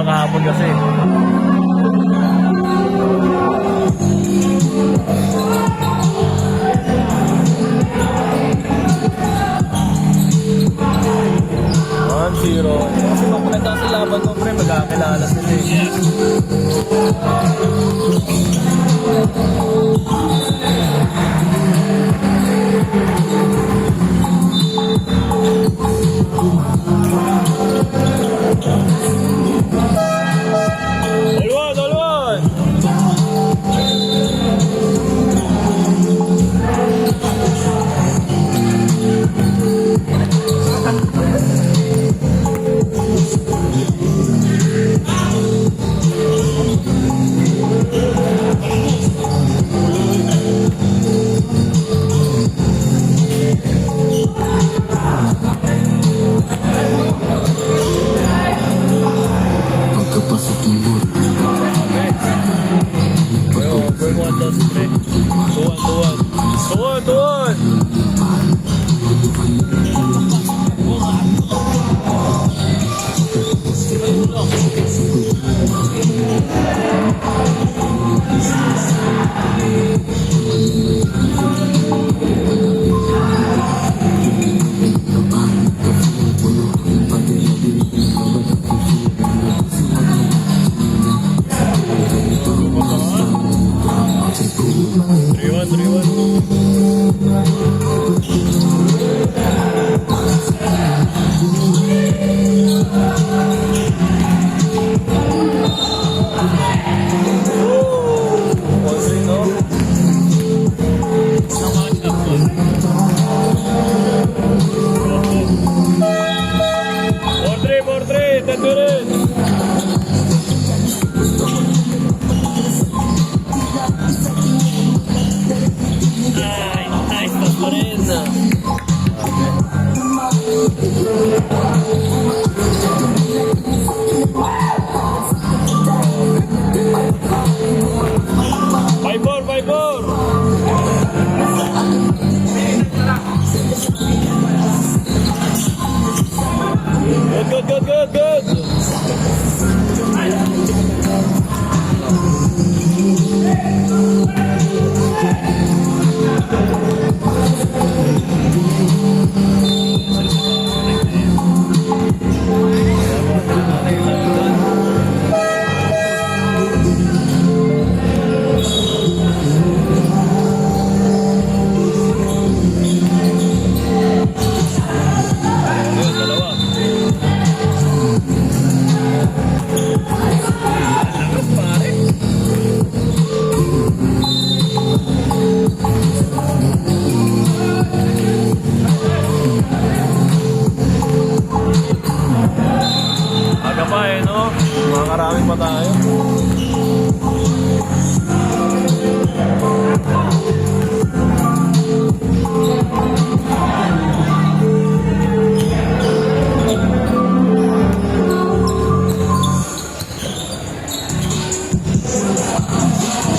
lang kahapon kasi. Zero. Kasi kung maganda kasi laban mo, pre, magkakilala sila eh. Maraming pa tayo.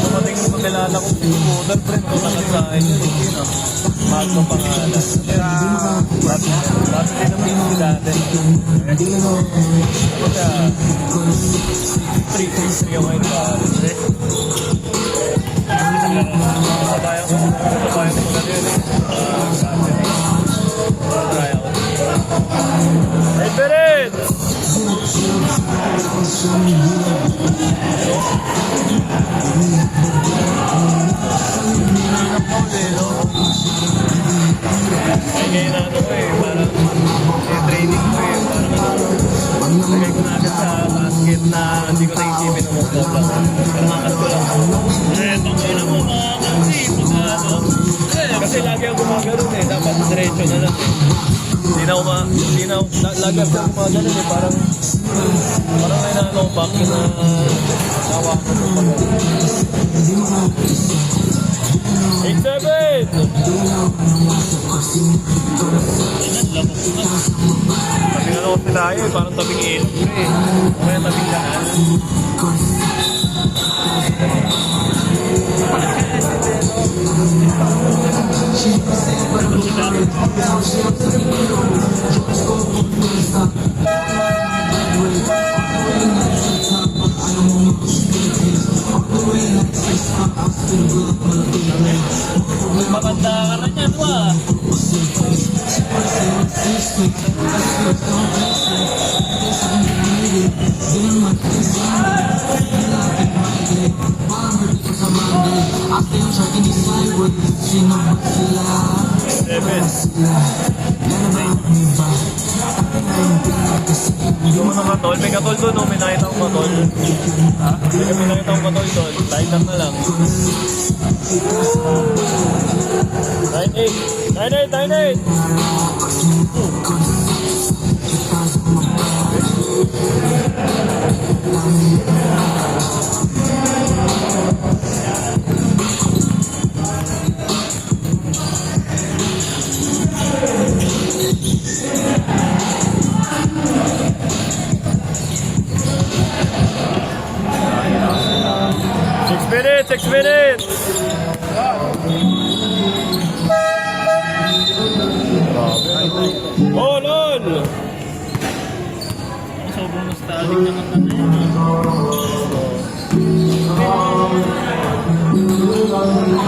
Dumating mo kilala kong model friend ko nakasahin yun. Mahal ng pangalan. Dati din ang pinili dati. Kaya 3-3 ang ngayon pa. Kabayan ko na din eh. Hey, Perin! Ay, ngayon na ano ko eh, parang training ko eh, parang lagay ko na agad sa basket na hindi ko naisipin ng mga bola. Pero makas ko lang. Tangin na mo mga kasi, kasi lagi ako gumagano'n eh, dapat diretso na lang. Hindi na ako lagi ako gumagano'n eh, parang may naano back na nawa ko. 8-7! Tabing ano ko sila eh, parang tabing ilog eh. Kaya tabing daan. Magpapanda ka na niyan, wa. Seven. Hindi mo na katol. May katol doon, no? May nakita akong katol. Ha? May nakita akong katol doon. Light up na lang. 9-8! 9-8! 9-8! Six minutes! Oh, lol! Sobrang nostalgic naman na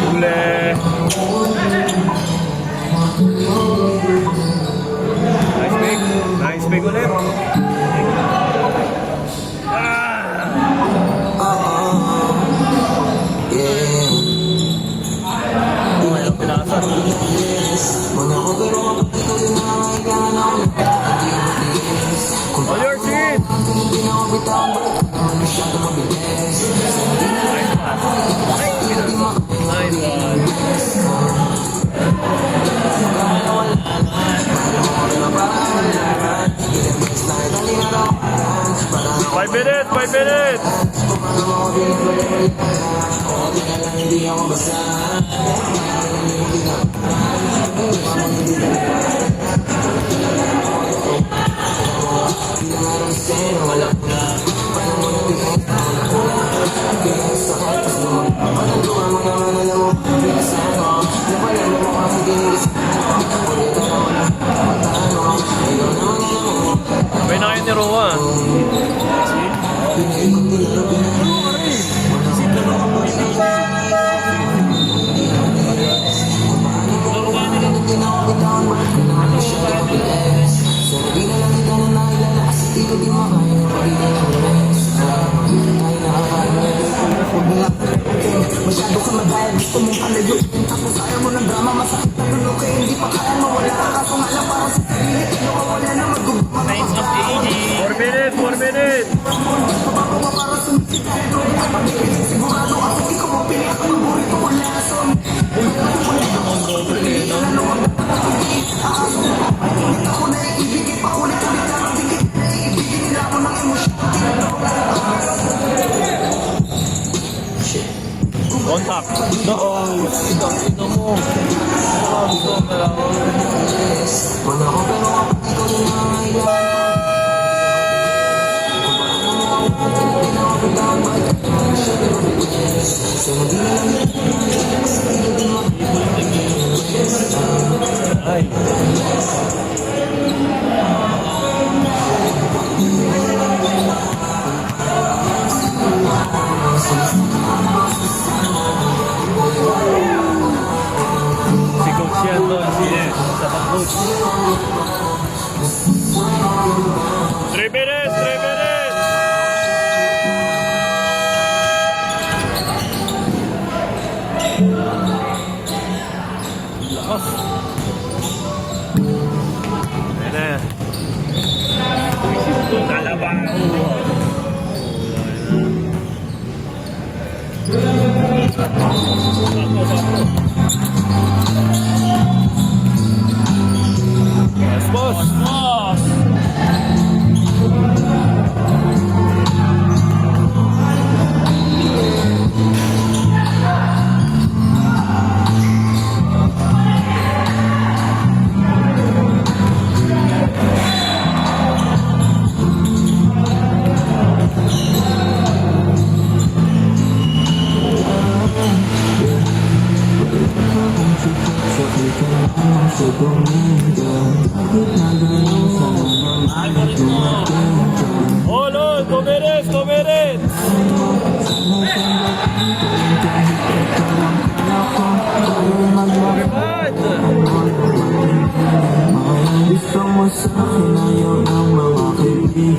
Ule! Nice pick! Nice pick ulit! On your seat! Nice one. 5 minutes! 5 minutes! May na kayo ni Roa. Masyado ka madahil gusto mong alayo. Tapos ayaw mo ng drama, masakit na dulo kaya hindi pa kaya mawala ka. Kaso nga lang parang sa sarili, nawawala na magugma. 4 minutes! 4 minutes! Pababawa para sumisita. Sigurado ako ikaw ang pinakapaborito ko lason. Ako na ibigay pa ulit-ulit lang ang bigay. Ibigay nila ako ng emosyon. Contact! No! Ito mo! Ay! Si Coach yan doon, sa pag-coach. 3 minutes! 3 minutes! Lakas! Ayan na. Nalaban! Yes, boss! Boss!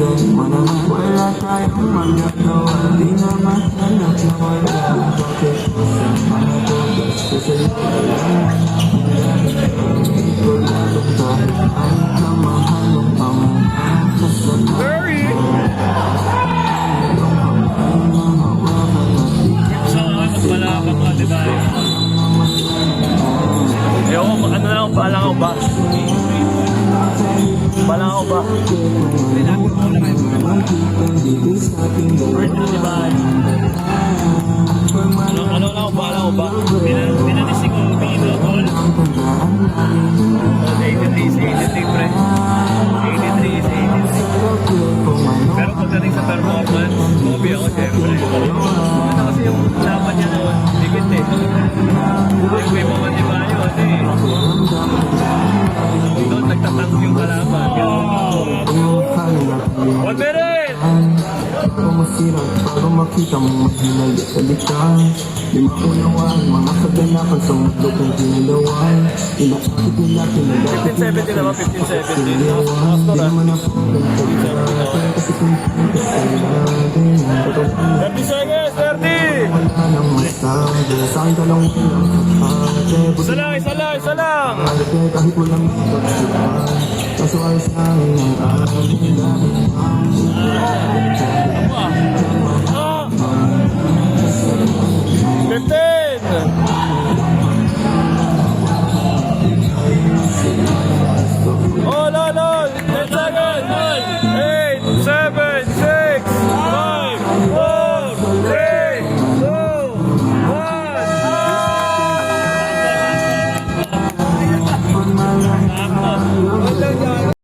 problema na wala tayong magagawa. Di na mahanap na wala. Bakit mo sa mga tugas ko sa'yo alam? Hindi ko lalong dahil ay kamahalong ang Very! So, magbalakang ka, diba? Yung, ano na lang, balang ako ba? Balang ako ba? Word na, diba? Ano lang, balang ako ba? Pinanisig ko, pino, tol. 83 pre. 83 is 83. Pero pagdating sa performance, Kobe ako syempre. Ano kasi yung laban niya noon, dikit eh. Yung may mga di ba yun eh. Doon nagtatank yung kalaban. 1 minute! Pumasirang para makita mo mahinay at alikan. Di maunawaan mga kaganapan sa mundo kong ginalawan. Inaakit nila pinagakit 15-17 naman, 15-17. Di naman ako nagpagkakit kasi kung kailangan 30 seconds, 30! wala nang masabi. Saan ka lang walang kapate. Isa lang, isa lang, isa lang! Kahit walang pagsipan. Kaso ay sa akin ang aking dami